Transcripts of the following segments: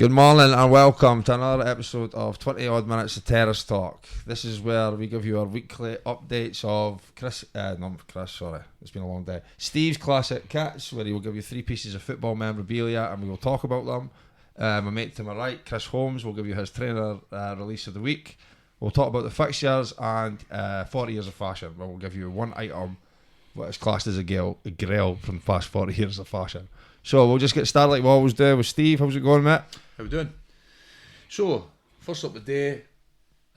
Good morning and welcome to another episode of 20 odd minutes of Terrace Talk. This is where we give you our weekly updates of it's been a long day. Steve's classic kits, where he will give you 3 pieces of football memorabilia and we will talk about them. My mate to my right, Kris Holmes, will give you his trainer release of the week. We'll talk about the fixtures and 40 years of fashion, where we'll give you one item what is classed as a grail from the past 40 years of fashion. So we'll just get started like we always do with Steve. How's it going, mate? How we doing? So, first up the day,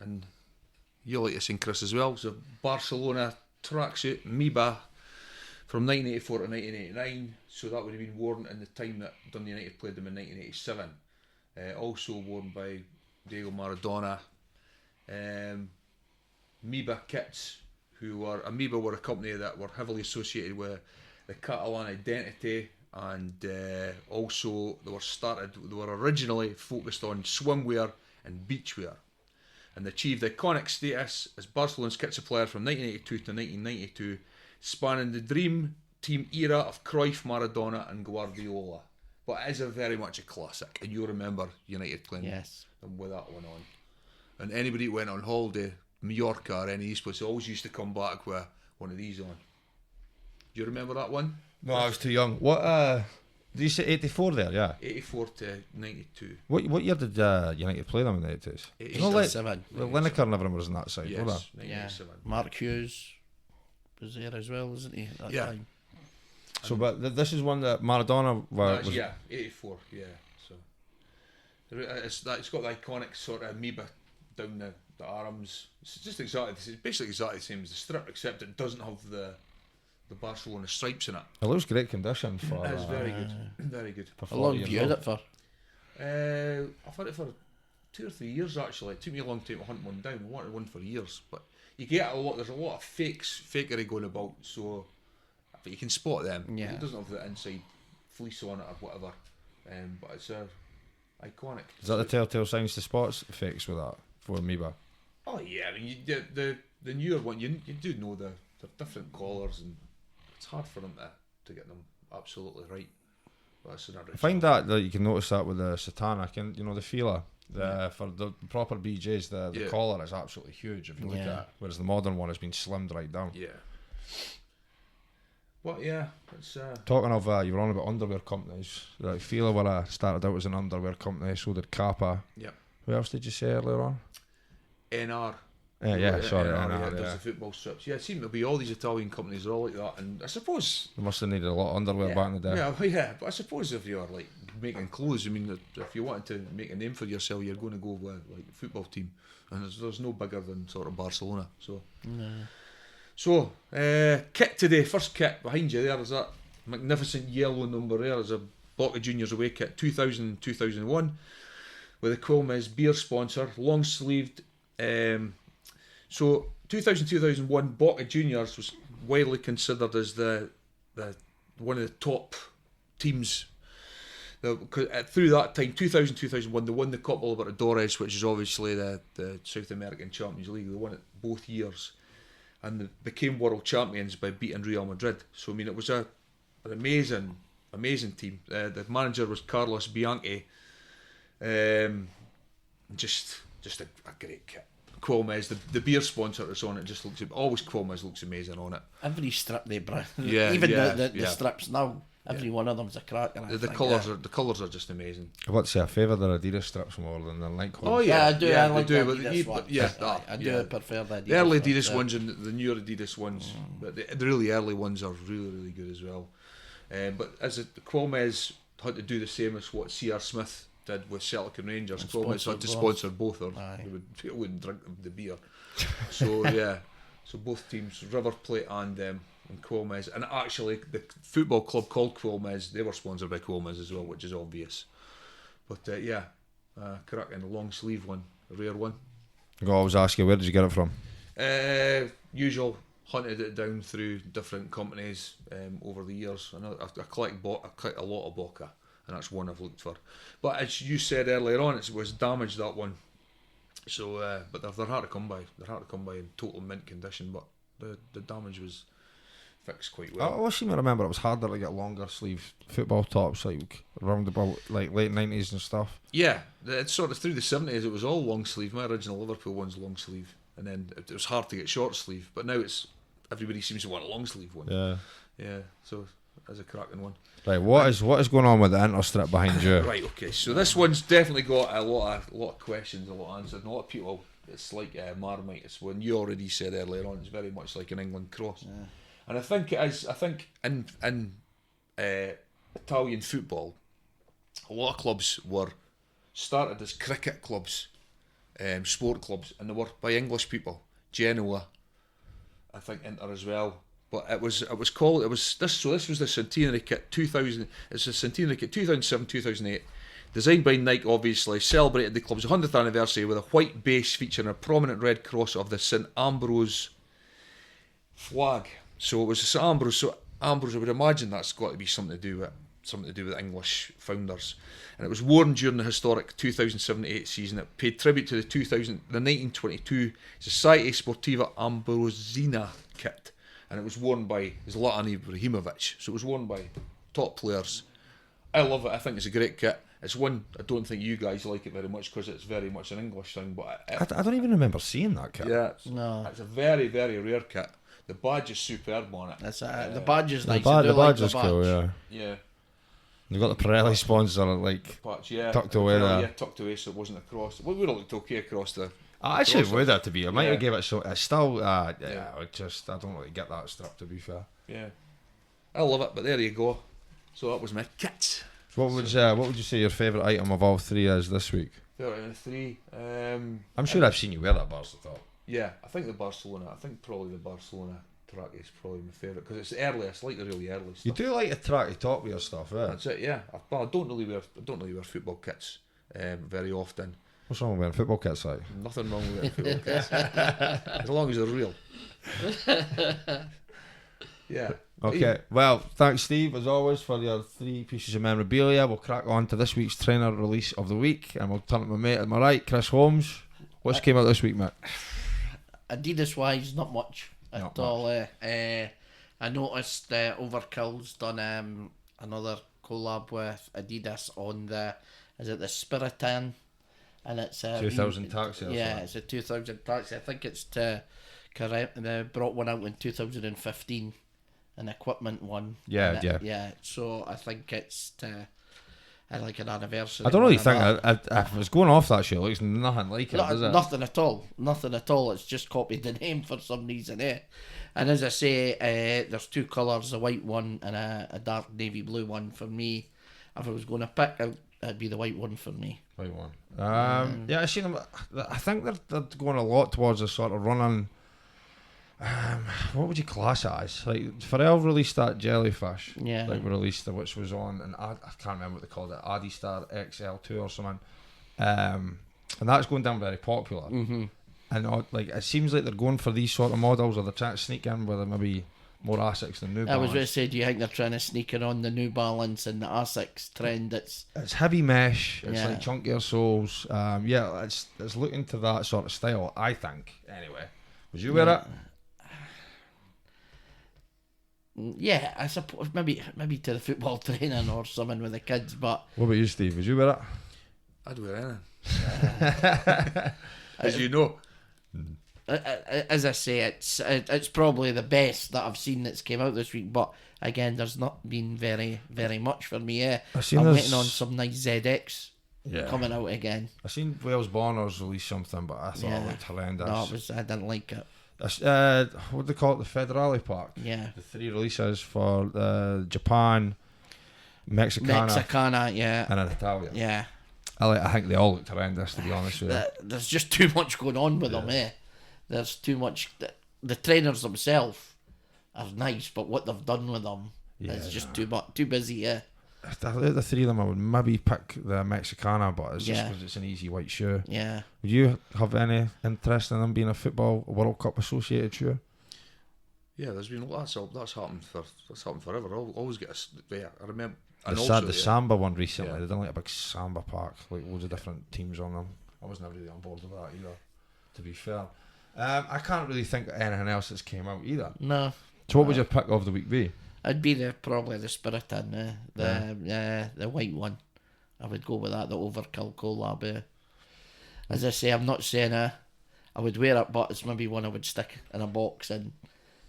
and you'll like to sing Kris as well, so Barcelona tracksuit Miba from 1984 to 1989. So that would have been worn in the time that Dundee United played them in 1987. Also worn by Diego Maradona. Miba kits, Amoeba were a company that were heavily associated with the Catalan identity. And also they were originally focused on swimwear and beachwear, and they achieved iconic status as Barcelona's kit supplier from 1982 to 1992, spanning the dream team era of Cruyff, Maradona and Guardiola. But it is very much a classic, and you'll remember United playing them with that one on. And anybody who went on holiday, Mallorca or any of these places, always used to come back with one of these on. Do you remember that one? No, I was too young. What, did you say 84 there? Yeah. 84 to 92. What year did United play them in the 80s? 87. Lineker and everyone was on that side, yes, wasn't it? Yeah. Mark Hughes was there as well, wasn't he, at that time? So, but this is one that Maradona was... Yeah, 84, yeah. So it's got the iconic sort of amoeba down the arms. It's just basically exactly the same as the strip, except it doesn't have the Barcelona stripes in it. It looks great condition for... It is very good. Very good. How long have you had it for? I've had it for 2 or 3 years actually. It took me a long time to hunt one down. I wanted one for years. But you get there's a lot of fakery going about, so but you can spot them. Yeah. It doesn't have the inside fleece on it or whatever. But it's iconic. Is that the telltale signs to spot fakes with that for Amoeba? Oh yeah, I mean the newer one, you do know they're different colours, and it's hard for them to get them absolutely right. But that's another. I find that you can notice that with the Satanic and the feeler. For the proper BJs, the collar is absolutely huge if you look at it, whereas the modern one has been slimmed right down. Yeah. Well, yeah, it's talking of you were on about underwear companies. Like Fila started out as an underwear company, so did Kappa. Yeah. Who else did you say earlier on? NR. Sorry, NR, does the football strips. Yeah, it seemed to be all these Italian companies are all like that, and I suppose they must have needed a lot of underwear back in the day. Yeah, but I suppose if you're like making clothes, I mean, if you wanted to make a name for yourself, you're going to go with like a football team, and there's no bigger than sort of Barcelona. So, So kit today, first kit behind you there is that magnificent yellow number there. Is a Boca Juniors away kit, 2000-2001, with a Quilmes beer sponsor, long sleeved. So 2000-2001, Boca Juniors was widely considered as the one of the top teams. Through that time, 2000-2001, they won the Copa Libertadores, which is obviously the South American Champions League. They won it both years, and they became world champions by beating Real Madrid. So I mean, it was an amazing team. The manager was Carlos Bianchi. Just a great kit. Quilmes, the beer sponsor that's on it, just looks always Quilmes looks amazing on it. Every strip they bring, even the strips now, every one of them's a cracker. The colours are just amazing. I've got to say I favour the Adidas strips more than the Nike ones. Oh yeah, I do. I like the but Adidas ones. I do prefer the Adidas. The early Adidas ones and the newer Adidas ones, but the really early ones are really, really good as well. But Quilmes had to do the same as what C.R. Smith did with Celtic and Rangers. Quilmes had to sponsor both of them. They wouldn't drink the beer. So yeah, so both teams, River Plate and Quilmes, and actually the football club called Quilmes, they were sponsored by Quilmes as well, which is obvious. But correct, and the long sleeve one, a rare one. I always ask you, where did you get it from? Usual, hunted it down through different companies over the years. I collect a lot of Boca, and that's one I've looked for. But as you said earlier on, it was damaged, that one. So, but they're hard to come by. They're hard to come by in total mint condition. But the damage was fits quite I well. always seem to remember it was harder to get longer sleeve football tops, like around about like late 90s and stuff. Yeah, it's sort of through the 70s. It was all long sleeve. My original Liverpool one's long sleeve, and then it was hard to get short sleeve. But now it's everybody seems to want a long sleeve one. Yeah. Yeah, so that's a cracking one. Right, what is going on with the interstrip behind you? Right, okay. So this one's definitely got a lot of questions, a lot of answers, and a lot of people. It's like Marmite. It's when you already said earlier on. It's very much like an England cross, and I think it is. I think in Italian football, a lot of clubs were started as cricket clubs, sport clubs, and they were by English people. Genoa, I think Inter as well. But it was this. So this was the centenary kit 2000. It's the centenary kit 2007-2008, designed by Nike. Obviously, celebrated the club's 100th anniversary with a white base featuring a prominent red cross of the St Ambrose flag. So it was St Ambrose. So Ambrose, I would imagine that's got to be something to do with English founders. And it was worn during the historic 2007-8 season. It paid tribute to the 1922 Society Sportiva Ambrosina kit. And it was worn by Zlatan Ibrahimovic. So it was worn by top players. I love it. I think it's a great kit. It's one, I don't think you guys like it very much because it's very much an English thing. But I don't even remember seeing that kit. yeah, No. it's a very, very rare kit. The badge is superb on it. That's the badge is nice. The I do like badge the is cool, yeah. Yeah, They've got the Pirelli sponsor, like, patch, yeah. tucked away there. Yeah, tucked away so it wasn't across. Well, it would have looked okay across the... I actually Cross would have to be. I might Yeah. have gave it so. It's still, Yeah. I don't really get that strip, to be fair. Yeah. I love it, but there you go. So that was my kit. What would you say your favourite item of all three is this week? 3 out of 3. I'm sure I've seen you wear that Barca top. Yeah, I think probably the Barcelona track is probably my favourite because it's early. It's like the really early stuff. You do like a tracky top with your stuff, eh? That's it. Yeah. I don't really wear football kits very often. What's wrong with wearing football kits, like? Nothing wrong with wearing football kits as long as they're real. Yeah. Okay, well, thanks, Steve, as always, for your 3 pieces of memorabilia. We'll crack on to this week's trainer release of the week, and we'll turn to my mate at my right, Kris Holmes. What's came out this week, mate? Adidas wise, not much Not at all. I noticed Overkill's done another collab with Adidas on the Spiritan, and it's 2000 taxi. yeah, it's a 2000 taxi. I think it's to correct. They brought one out in 2015, an equipment one. Yeah, And yeah. So I think it's to like an anniversary. I don't really one think and that. if it was going off that shit, it looks nothing like it, does it? Nothing at all. Nothing at all. It's just copied the name for some reason, eh? And as I say, there's 2 colours, a white one and a dark navy blue one for me. If I was going to pick, it'd be the white one for me. White one. Yeah, I seen them. I think they're going a lot towards a sort of running. What would you class it as? Like Pharrell released that jellyfish. Yeah. Like we released it, which was on, and I can't remember what they called it, Adistar XL2 or something. And that's going down very popular. Mm-hmm. And like it seems like they're going for these sort of models, or they're trying to sneak in with maybe more Asics than New I Balance. was going to say, do you think they're trying to sneak it on the New Balance and the Asics trend? It's heavy mesh. It's Yeah. like chunkier soles. Yeah, it's looking to that sort of style. I think. Anyway, would you wear it? Yeah, I suppose maybe to the football training or something with the kids, but What about you, Steve? Would you wear it? I'd wear anything. As you know. as I say, it's probably the best that I've seen that's came out this week. But again, there's not been very much for me. I've I'm seen waiting on some nice ZX coming out again. I seen Wales Bonners release something, but I thought it looked horrendous. No, I didn't like it. What do they call it? The Federale Pack. Yeah, The 3 releases for Japan, Mexicana, yeah, and an Italian. yeah. I think they all looked horrendous, to be honest with you. There's just too much going on with them. There's too much. The trainers themselves are nice, but what they've done with them is just too much, too busy. Yeah. The 3 of them, I would maybe pick the Mexicana, but it's just Yeah. because it's an easy white shoe. Yeah. Would you have any interest in them being a football World Cup associated shoe? Yeah, there's been that's happened forever. I'll always get I remember. And The Samba one recently, Yeah. they done like a big Samba pack, like loads of different teams on them. I wasn't really on board with that either, to be fair. I can't really think of anything else that's came out either. No. So what would your pick of the week be? It'd be probably the Spiriton, the white one. I would go with that, the Overkill collab. As I say, I'm not saying I would wear it, but it's maybe one I would stick in a box and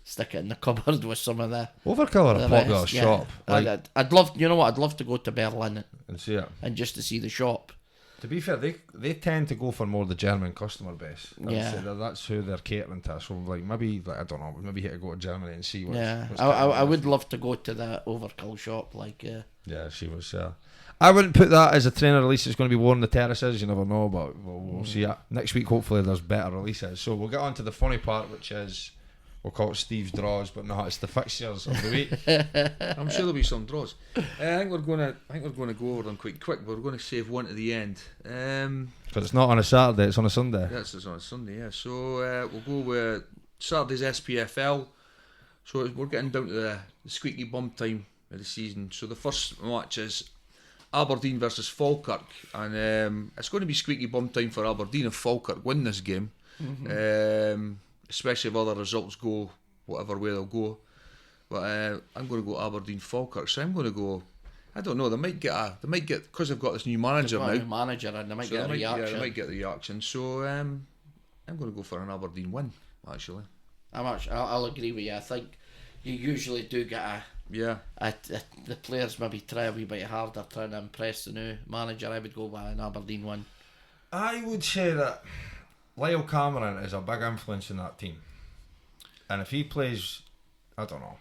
stick it in the cupboard with some of the Overkill are a popular rest. shop. Yeah. I'd love, you know what, I'd love to go to Berlin And see it. and just to see the shop. To be fair, they tend to go for more the German customer base. Yeah. That's who they're catering to. So maybe I don't know, maybe you to go to Germany and see what's what's I would love to go to the Overkill shop. Yeah, she was. I wouldn't put that as a trainer release. It's going to be worn the terraces. You never know, but we'll see it next week. Hopefully, there's better releases. So we'll get on to the funny part, which is we'll call it Steve's draws, but no, it's the fixtures of the week. I'm sure there'll be some draws. I think we're going to go over them quite quick. But we're going to save one to the end. Because it's not on a Saturday; it's on a Sunday. Yes, it's on a Sunday. Yeah. So we'll go with Saturday's SPFL. So we're getting down to the squeaky bum time of the season. So the first match is Aberdeen versus Falkirk, and it's going to be squeaky bum time for Aberdeen if Falkirk win this game, especially if other results go whatever way they'll go. But I'm going to go Aberdeen Falkirk, so I'm going to go. I don't know. They might get because they've got this new manager now. And they might get a reaction. Yeah, they might get the reaction. So I'm going to go for an Aberdeen win. Actually, I'll agree with you. I think you usually do get the players maybe try a wee bit harder trying to impress the new manager. I would go with an Aberdeen one. I would say that Lyle Cameron is a big influence in that team, and if he plays, I don't know.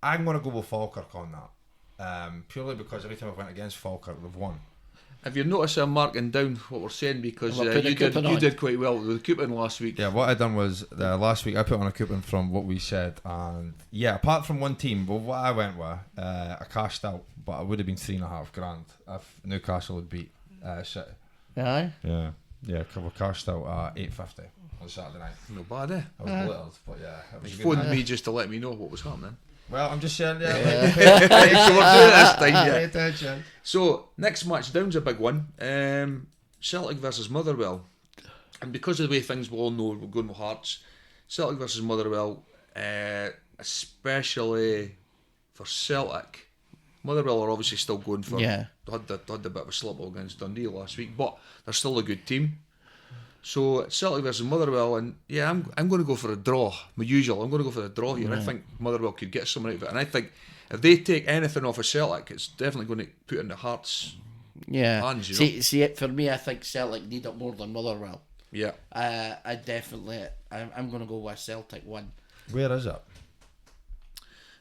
I'm going to go with Falkirk on that, purely because every time I went against Falkirk, they've won. Have you noticed I'm marking down what we're saying because Well, you did quite well with the coupon last week. Yeah, what I done was last week I put on a coupon from what we said, and yeah, apart from one team, but what I went with, I cashed out, but it would have been $3,500 if Newcastle had beat City. Aye. Yeah, we cashed out $850 on Saturday night. No bad, eh? I was blittered, but yeah, it was You a good phoned night. me just to let me know what was happening. Well, I'm just saying, So we're doing this thing, Pay yeah. attention. So next match down's a big one. Celtic versus Motherwell, and because of the way things we all know we're going with Hearts, Celtic versus Motherwell, especially for Celtic. Motherwell are obviously still going for. Yeah. They had a bit of a slip against Dundee last week, but they're still a good team. So Celtic versus Motherwell, and yeah, I'm going to go for a draw. My usual, I'm going to go for a draw here. I think Motherwell could get something out of it, and I think if they take anything off of Celtic, it's definitely going to put in the Hearts. Yeah. Hands, you know? See, for me, I think Celtic need it more than Motherwell. Yeah. I'm going to go with Celtic one. Where is it?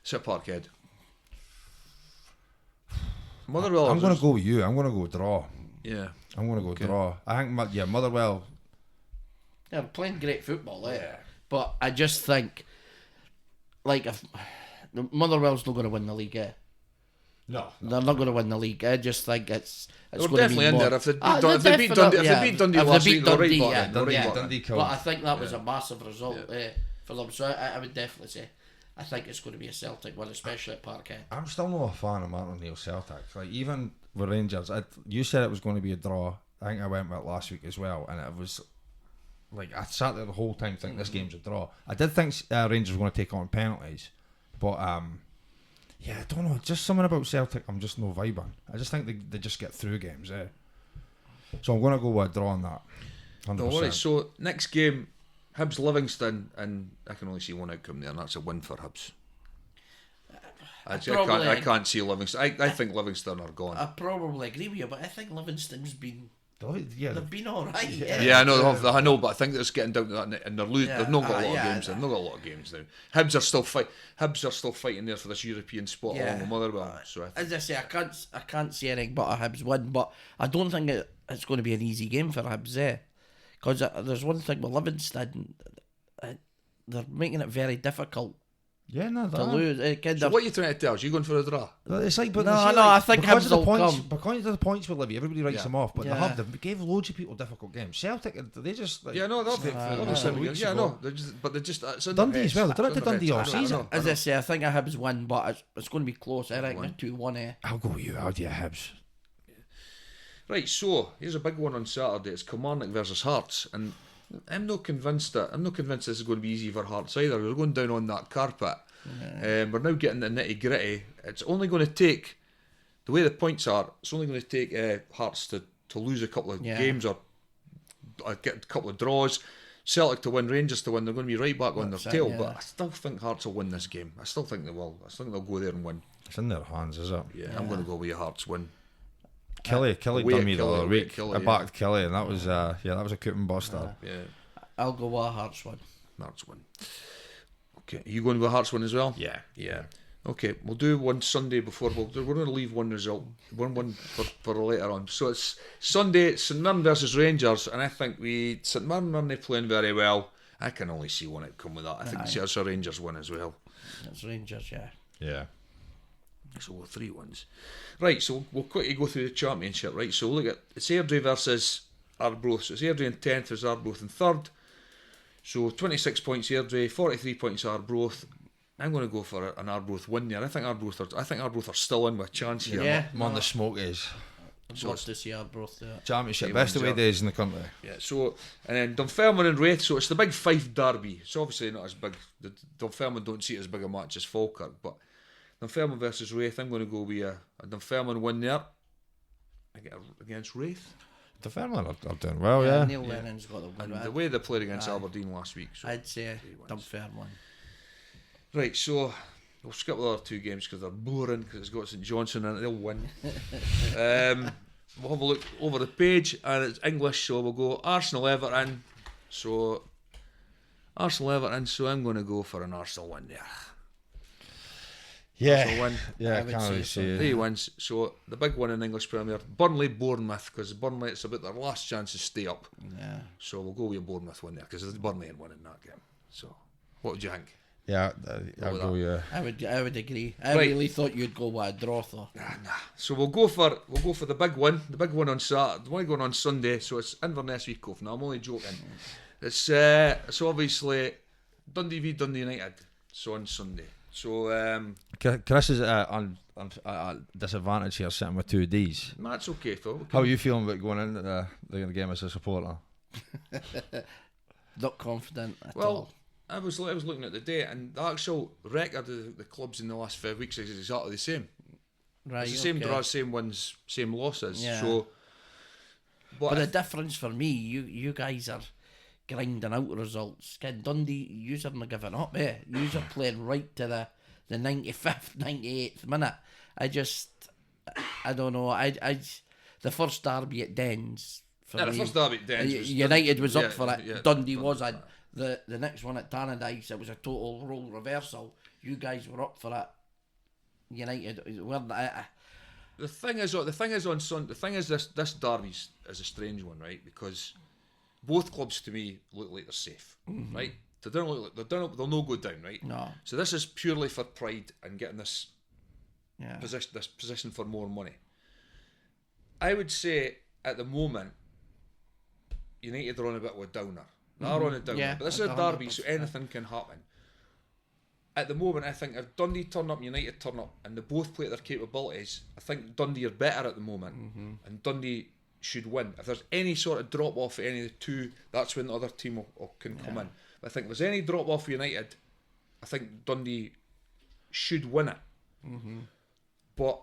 It's at Parkhead. Motherwell. I'm going to go with you. I'm going to go draw. Yeah. I'm going to go draw. I think, Motherwell. They're playing great football, but I just think, if Motherwell's not going to win the league, No. they're not going to win the league. I just think it's They're going to definitely be in more. there. If they beat Dundee last week, they're right back. Dundee killed. But I think that was a massive result for them. So I would definitely say I think it's going to be a Celtic one, especially at Parkhead. I'm still not a fan of Martin O'Neill Celtic. Like, even with Rangers, you said it was going to be a draw. I think I went with it last week as well, and it was like I sat there the whole time thinking this game's a draw. I did think Rangers were going to take on penalties, but yeah, I don't know. Just something about Celtic I'm just no vibe on. I just think they just get through games. So I'm going to go with a draw on that. 100%. No worries. So next game, Hibs Livingston, and I can only see one outcome there, and that's a win for Hibs. I can't see Livingston. I think Livingston are gone. I probably agree with you, but I think Livingston's been. Yeah, They've been alright. Yeah, I know, but I think it's getting down to that, and they've not got a lot of games. They've not got a lot of games now. Hibs are still fighting there for this European spot along with Motherwell. So as I say, I can't see anything but a Hibs win, but I don't think it's going to be an easy game for Hibs because there's one thing with Livingston, they're making it very difficult. Yeah, no, to lose. So what are you trying to tell us? You going for a draw? It's like, but I think because Hibs of the will points, come. because of the points with Livy, everybody writes them off. But Yeah. they gave loads of people difficult games. Celtic, they just like, Yeah, no, it's in Dundee their as well. heads. They done it to It's in Dundee their all heads. I season. know. As I say, I think a Hibs win, but it's going to be close. I reckon 2-1. 2-1. I'll go with you. I'll do Hibs. Right, so here's a big one on Saturday. It's Kilmarnock versus Hearts, and I'm not convinced this is going to be easy for Hearts either. We're going down on that carpet. We're now getting the nitty gritty. It's only going to take, the way the points are, it's only going to take Hearts to lose a couple of games or get a couple of draws. Celtic to win, Rangers to win. They're going to be right back on their tail. Yeah. But I still think Hearts will win this game. I still think they will. I think they'll go there and win. It's in their hands, is it? Yeah, I'm going to go with a Hearts win. Kelly away done me at the other Kelly, week. Kelly, I backed Kelly, and that was that was a coupon buster. Yeah, I'll go with a Hearts one. Hearts win. Okay, are you going with Hearts win as well? Yeah. Okay, we'll do one Sunday before. We're going to leave one result, one for later on. So it's Sunday, St Mirren versus Rangers, and I think St Mirren aren't playing very well. I can only see one outcome with that. I think it's a Rangers win as well. It's Rangers, yeah. Yeah. So we're 3-1. Right, so we'll quickly go through the championship, right? So look at it's Airdrie versus Arbroath. So it's Airdrie in 10th versus Arbroath in 3rd. So 26 points Airdrie, 43 points Arbroath. I'm going to go for an Arbroath win there. I think Arbroath are still in with a chance here. Yeah. I'm on the Smokies. I'd love to see Arbroath do it. Championship, They best won, away yeah. days in the country. Yeah, so, and then Dunfermline and Wraith, so it's the big Fife derby. It's obviously not as big, the Dunfermline don't see it as big a match as Falkirk, but Dunfermline versus Wraith, I'm going to go with a Dunfermline win there against Wraith. The family are doing well, yeah. Neil Lennon's got the And win. the way they played against Aberdeen last week. So I'd say 3-1. Dunfermline. Right, so we'll skip the other two games because they're boring because it's got St Johnson in it, they'll win. We'll have a look over the page and it's English, so we'll go Arsenal-Everton. So Arsenal-Everton, so I'm going to go for an Arsenal win there. Arsenal win. Yeah, I I would can't say really so. see it. 3 wins. So the big one in English Premier, Burnley-Bournemouth, because Burnley, it's about their last chance to stay up. Yeah. So we'll go with a Bournemouth win there because Burnley ain't winning that game. So what would you think? Yeah, I'll with go, yeah. I would agree. I Right. really thought you'd go with a draw though. Nah. So we'll go for the big one. The big one on Saturday. The one going on Sunday. So it's Inverness v Cove. Now I'm only joking. It's obviously Dundee v Dundee United. So on Sunday. So Kris is on disadvantage here, sitting with 2 Ds. that's okay though. How are you feeling about going into the game as a supporter? Not confident at Well, all. I was looking at the date, and the actual record of the clubs in the last 5 weeks is exactly the same. Right, It's the same okay. draws, same wins, same losses. Yeah. So, But the difference for me, you guys are grinding out results. Dundee, you haven't given up, eh? You are playing right to the 95th, 98th minute. I don't know. The first derby at Dens. For yeah, the me, first derby at Dens was United was yeah, up for it. yeah, Dundee Dundee was. was The next one at Tannadice, it was a total role reversal. You guys were up for it. United weren't. The thing is on Sunday. The thing is this derby is a strange one, right? Because both clubs to me look like they're safe, right? They don't look like they'll no go down, right? No. So this is purely for pride and getting this Yeah. position for more money. I would say at the moment, United are on a bit of a downer. They are on a downer, Yeah, but this is a 100%. derby, so anything can happen. At the moment, I think if Dundee turn up, United turn up, and they both play at their capabilities, I think Dundee are better at the moment, and Dundee should win. If there's any sort of drop off at any of the two, that's when the other team can come in. But I think if there's any drop off for United, I think Dundee should win it. But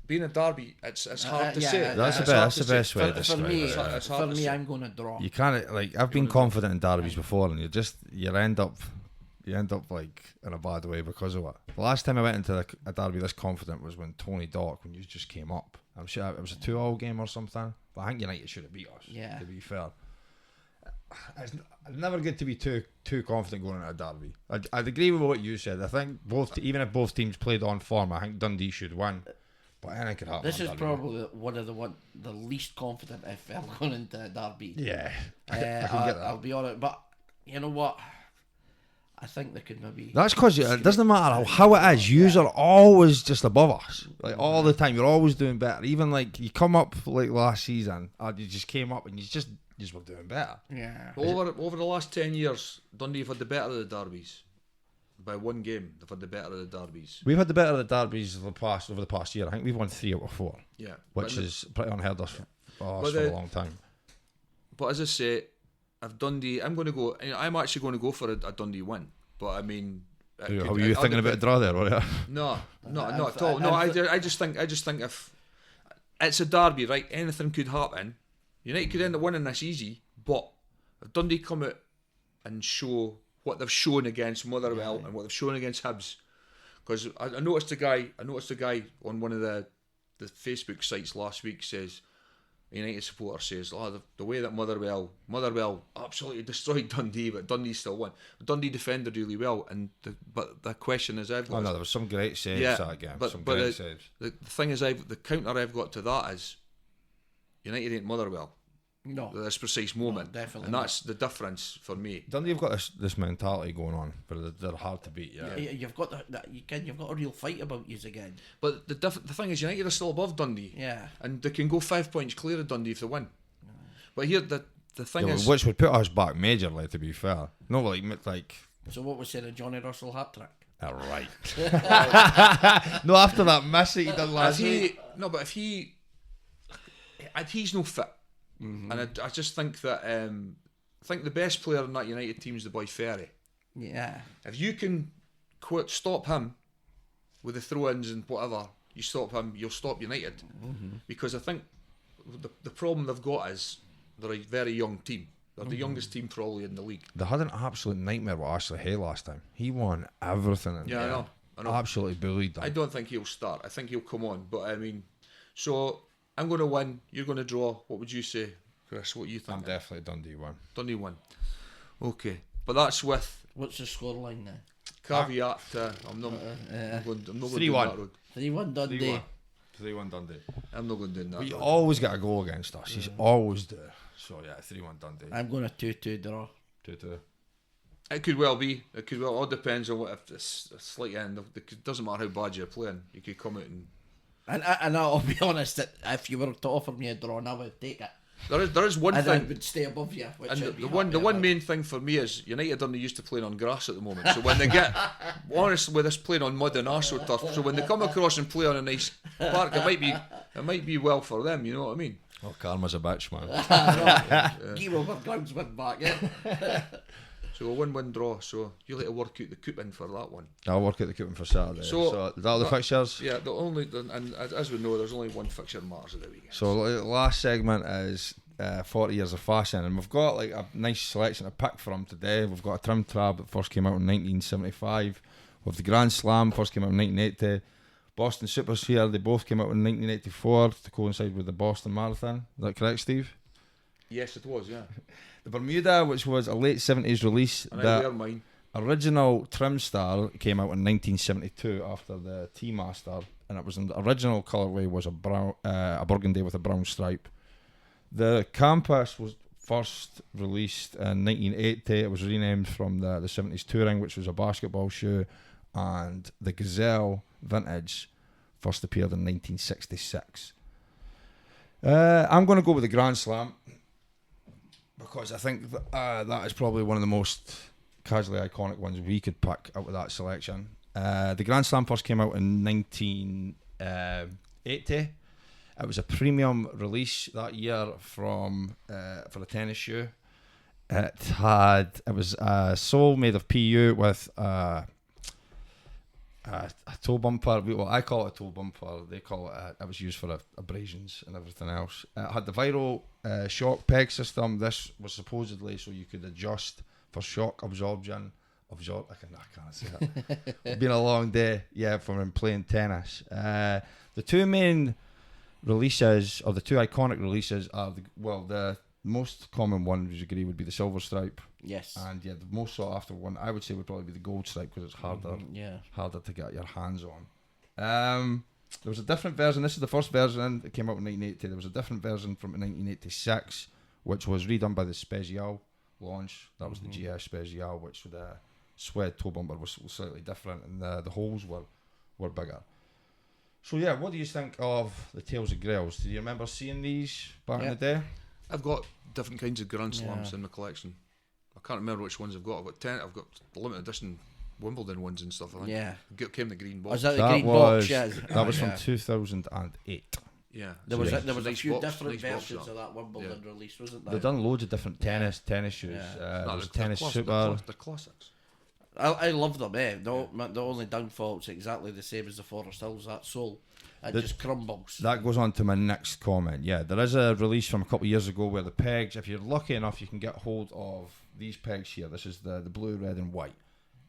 being a derby, it's hard to yeah, say. That's It's the hard best. to That's the say. best way to For describe me, it. It's hard for to me, say. I'm going to draw. You can't I've been confident in derbies before, and you end up like in a bad way because of it. The last time I went into a derby this confident was when Tony Dock, when you just came up. I'm sure it was a 2-2 game or something, but I think United should have beat us. Yeah. To be fair, it's never good to be too confident going into a derby. I'd agree with what you said. I think even if both teams played on form, I think Dundee should win. But anything could happen. This on is derby. probably one of the least confident I felt going into a derby. Yeah. I can get that. I'll be honest, but you know what? I think they could maybe. That's because it doesn't matter how it is. You are always just above us, like all the time. You're always doing better. Even like you come up like last season, you just came up and you just were doing better. Yeah. Over the last 10 years, Dundee have had the better of the derbies. By one game, they've had the better of the derbies. We've had the better of the derbies over the past year. I think we've won 3 out of 4. Yeah. Which is pretty unheard of for us But for a long time. But as I say, if Dundee, I'm actually going to go for a Dundee win. But I mean, Were you thinking about a draw there, were you? No, not at all. No, I just think if it's a derby, right, anything could happen. United could end up winning this easy, but if Dundee come out and show what they've shown against Motherwell and what they've shown against Hibs, because I noticed a guy on one of the Facebook sites last week says, a United supporter says, the way that Motherwell absolutely destroyed Dundee, but Dundee still won. Dundee defended really well, but the question is, I've got... Oh no, there was some great saves that game. Great saves. The thing is, the counter I've got to that is, United ain't Motherwell. No. At this precise moment. No, definitely. And that's the difference for me. Dundee have got this mentality going on, but they're hard to beat, You've got you've got a real fight about you again. But the thing is, United are still above Dundee. Yeah. And they can go 5 points clear of Dundee if they win. But here, the thing is... Which would put us back majorly, to be fair. No, like... So what was said a Johnny Russell hat-trick? Right. No, after that miss that he done last week. No, but if he's no fit. And I just think that the best player in that United team is the boy Ferry. Yeah. If you can stop him with the throw-ins and whatever, you stop him, you'll stop United. Because I think the problem they've got is they're a very young team. They're the youngest team probably in the league. They had an absolute nightmare with Ashley Hay last time. He won everything. I know. Absolutely bullied them. I don't think he'll start. I think he'll come on. But I mean, so I'm going to win. You're going to draw. What would you say, Kris? What you think? I'm definitely Dundee won. Dundee won. Okay, but that's with what's the scoreline now? Caveat. I'm not going 3-1. that road. 3-1 Dundee. 3-1 Dundee. I'm not going down that. But you road. always get a goal against us. You always do. So yeah, 3-1 Dundee. I'm going a 2-2 draw. 2-2. It could well be. It could well. All depends on what if it's a slight end. It doesn't matter how bad you're playing. You could come out and I'll be honest. That if you were to offer me a draw, I would take it. There is one and thing. I would stay above you. Which And I'd be the one main thing for me is United aren't used to playing on grass at the moment. So when they get, honestly, with us playing on mud and astroturf, so when they come across and play on a nice park, it might be well for them. You know what I mean? Oh, karma's a bitch, man. Game over grounds win back. Yeah. So a 1-1 draw. So you'll have to work out the coupon for that one. I'll work out the coupon for Saturday. So is that all the fixtures? Yeah, and as we know, there's only one fixture matters of the weekend. So the last segment is 40 years of fashion, and we've got like a nice selection to pick from today. We've got a Trim Trab that first came out in 1975. With the Grand Slam first came out in 1980. Boston Supersphere, they both came out in 1984 to coincide with the Boston Marathon. Is that correct, Steve? Yes, it was. Yeah. The Bermuda, which was a late 70s release, And I wear mine. Original Trim Star came out in 1972 after the Tea Master, and it was in the original colourway was a burgundy with a brown stripe. The Campus was first released in 1980. It was renamed from the 70s Touring, which was a basketball shoe, and the Gazelle Vintage first appeared in 1966. I'm going to go with the Grand Slam because I think that is probably one of the most casually iconic ones we could pick out of that selection. The Grand Slam first came out in 1980. It was a premium release that year for a tennis shoe. It was a sole made of PU with a toe bumper. Well, I call it a toe bumper. They call it. It was used for abrasions and everything else. It had the Viro shock peg system. This was supposedly so you could adjust for shock absorption. I can't say it. It's been a long day, from playing tennis. The two main releases, or the two iconic releases, are the most common one, would you agree, would be the silver stripe. Yes. And the most sought after one, I would say, would probably be the gold stripe because it's harder to get your hands on. There was a different version. This is the first version that came out in 1980. There was a different version from 1986, which was redone by the Special launch. That was the GS Special, which with the suede toe bumper was slightly different, and the holes were bigger. So what do you think of the Tails of Grails? Do you remember seeing these back in the day? I've got different kinds of Grand Slams in my collection. I can't remember which ones I've got. I've got 10. I've got the limited edition Wimbledon ones and stuff. I think. Yeah. Came in the green box. Was that the green box? Yeah. That was from 2008. Yeah. There was a nice few box, different nice box, versions of that Wimbledon release, wasn't there? They've done loads of different tennis shoes. Yeah. There was they're Tennis Super. They're classics. I love them, the only downfall, it's exactly the same as the Forest Hills, that sole. It just crumbles. That goes on to my next comment. Yeah, there is a release from a couple of years ago where the pegs, if you're lucky enough, you can get hold of these pegs here. This is the blue, red and white.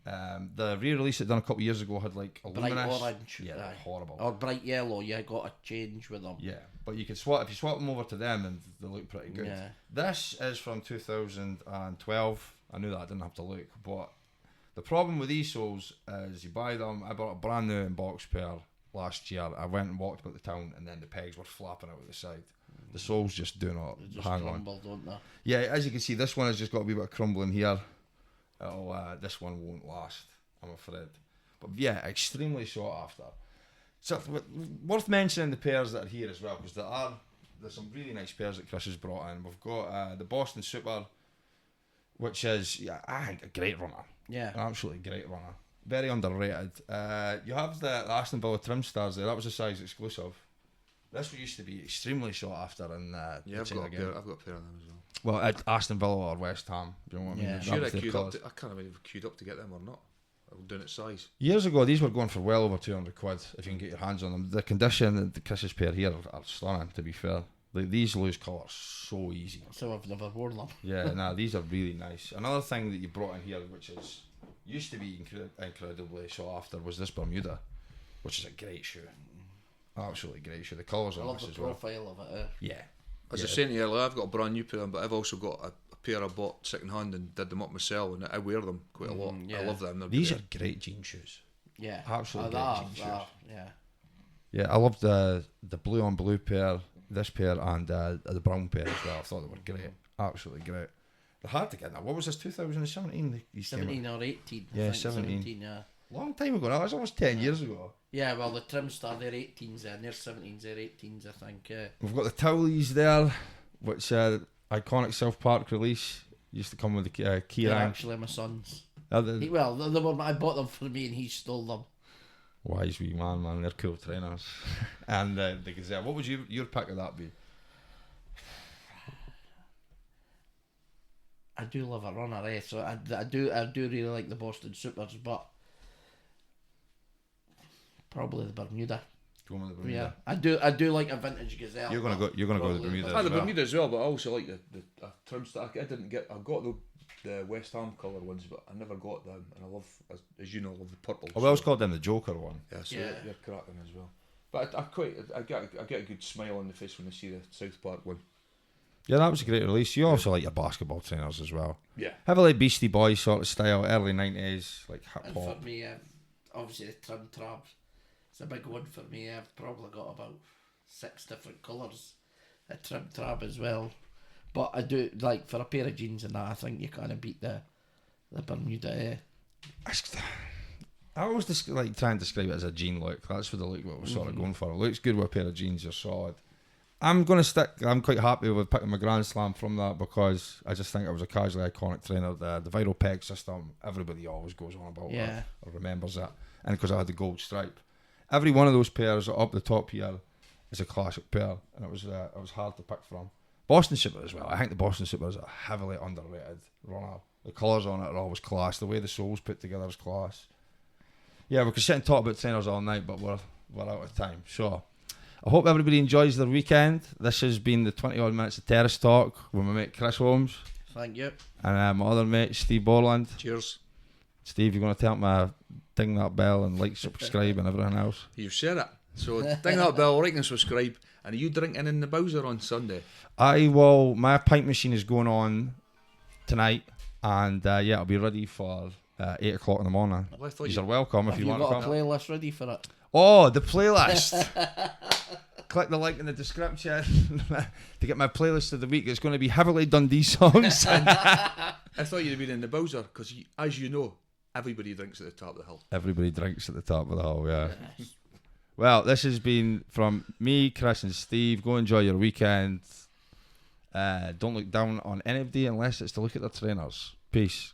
The re-release it done a couple of years ago had like a Bright luminous. orange. Yeah, they're horrible. Or bright yellow, you got to change with them. Yeah, but you can swap, if you swap them over to them, then they look pretty good. Yeah. This is from 2012. I knew that I didn't have to look, but the problem with these soles is you buy them. I bought a brand new in-box pair last year. I went and walked about the town, and then the pegs were flapping out of the side. The soles just do not They just hang crumble, on. don't they? Yeah, as you can see, this one has just got a wee bit of crumbling here. This one won't last, I'm afraid. But yeah, extremely sought after. So worth mentioning the pairs that are here as well, because there's some really nice pairs that Kris has brought in. We've got the Boston Super, which is I think a great runner. Yeah. An absolutely great runner. Very underrated. You have the Aston Villa Trim Stars there. That was a size exclusive. This used to be extremely sought after in Yeah, I've got a pair of them as well. well, at Aston Villa or West Ham. Do you know what I mean? Yeah. That Sure, was I their queued colours. I can't remember if I queued up to get them or not. I'm doing it size. Years ago, these were going for well over 200 quid if you can get your hands on them. The condition of the Chris's pair here are stunning, to be fair. Like, these lose colour so easy. So I've never worn them. Yeah, nah, these are really nice. Another thing that you brought in here, which is used to be incredibly sought after, was this Bermuda, which is a great shoe. Absolutely great shoe. The colours I on love this the as well. profile of it. Yeah. As I Yeah. was saying to you earlier, I've got a brand new pair of them, but I've also got a pair I bought second hand and did them up myself, and I wear them quite a lot. yeah. I love them. They're These great. are great jean shoes. Yeah. Absolutely great that, jean shoes. yeah. Yeah, I love the blue on blue pair, this pair, and the brown pair as well. I thought they were great. Absolutely great. They're hard to get now. What was this, 2017? These came out? 17 or 18. I Yeah, think 17. Yeah. Long time ago now. That was almost 10 years ago. Yeah, well, the Trim Star, they're 18s and they're 17s, they're 18s, I think. We've got the Towleys there, which iconic South Park release. Used to come with the key They're ring. actually my son's. Well, They were, I bought them for me and he stole them. wise wee man. They're cool trainers. And the Gazelle. What would your pick of that be? I do love a runner, so I do really like the Boston Supers, but probably the Bermuda. Go on with the Bermuda. Yeah, I do like a vintage Gazelle. You're gonna go with the Bermuda. Ah, as the well. Bermuda as well, but I also like the trim star. I got the West Ham colour ones, but I never got them, and I love, as you know, I love the purple. Oh, we always called them the Joker one. Yeah, so Yeah. they're cracking as well. But I get a good smile on the face when I see the South Park one. Yeah, that was a great release. You also like your basketball trainers as well. Yeah. Heavily Beastie Boys sort of style, early 90s, like hip And hop. for me, obviously the Trim Trabs, it's a big one for me. I've probably got about 6 different colours at Trim Trab as well. But I do, like, for a pair of jeans and that, I think you kind of beat the Bermuda. I always like try and describe it as a jean look. That's for the look what we're sort of going for. It looks good with a pair of jeans, you're solid. I'm quite happy with picking my Grand Slam from that because I just think it was a casually iconic trainer. The viral peg system, everybody always goes on about Yeah. it or remembers it. And because I had the gold stripe. Every one of those pairs up the top here is a classic pair, and it was hard to pick from. Boston Super as well. I think the Boston Super is a heavily underrated runner. The colours on it are always class. The way the soles put together is class. Yeah, we could sit and talk about trainers all night, but we're out of time. So I hope everybody enjoys their weekend. This has been the 20 odd minutes of Terrace Talk with my mate Kris Holmes Thank you. and my other mate Steve Borland. Cheers. Steve, you're going to tell me to ding that bell and like, subscribe and everything else. You said it. So ding that bell, like and subscribe. And are you drinking in the Bowser on Sunday? I will. My pint machine is going on tonight, and yeah, I'll be ready for 8 o'clock in the morning. Well, I thought You you are welcome if Have you you want to got a come. playlist ready for it? Oh, the playlist. Click the link in the description to get my playlist of the week. It's going to be heavily Dundee songs. I thought you'd have been in the Bowser because, as you know, everybody drinks at the top of the hill. Everybody drinks at the top of the hill, yeah. Well, this has been from me, Kris and Steve. Go enjoy your weekend. Don't look down on anybody unless it's to look at their trainers. Peace.